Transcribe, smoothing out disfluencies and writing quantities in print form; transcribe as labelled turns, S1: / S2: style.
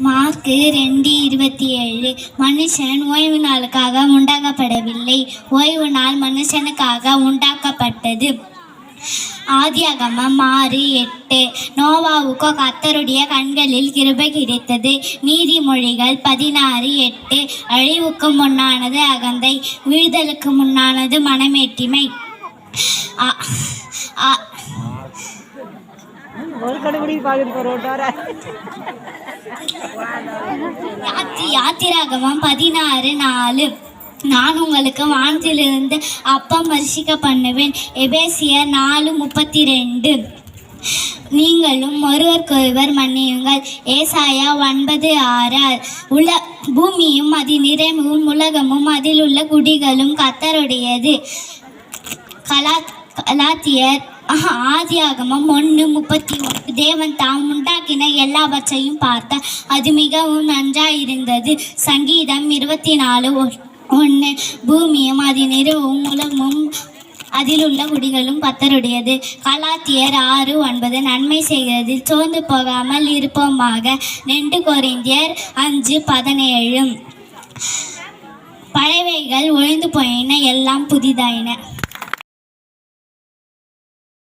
S1: Mark 2:27. மனுஷன் ஓய்வு நாளுக்காக உண்டாக்கப்படவில்லை, ஓய்வு நாள் மனுஷனுக்காக உண்டாக்கப்பட்டது. ஆதியாகமம் 6:8. நோவாவுக்கோ கர்த்தருடைய கண்களில் கிருபை கிடைத்தது. நீதிமொழிகள் 16:8. அழிவுக்கு முன்னானது அகந்தை, வீழ்தலுக்கு முன்னானது மனமேட்டிமை. யாத்திராகமம் 16:4. நான் உங்களுக்கு வானத்திலிருந்து அப்பம் வருஷிக்க பண்ணுவேன். எபேசியர் 4:32. நீங்களும் ஒருவருக்கொருவர் மன்னியுங்கள். ஏசாயா 9:6. பூமியும் அதன் நிறைவும் உலகமும் அதில் உள்ள குடிகளும் கர்த்தருடையது. கலாத்தியர் ஆதியாகமம் 1:31. தேவன் தாம் உண்டாக்கின எல்லாவற்றையும் பார்த்தார், அது மிகவும் நன்றாயிருந்தது. சங்கீதம் 24:1. பூமியும் அதன் நிறைவும் உலகமும் அதில் உள்ள குடிகளும் கர்த்தருடையது. கலாத்தியர் 6:9. நன்மை செய்கிறதில் சோர்ந்து போகாமல் இருப்போமாக. 2 கொரிந்தியர் 5:17. பழையவைகள் ஒழிந்து போயின, எல்லாம் புதிதாயின.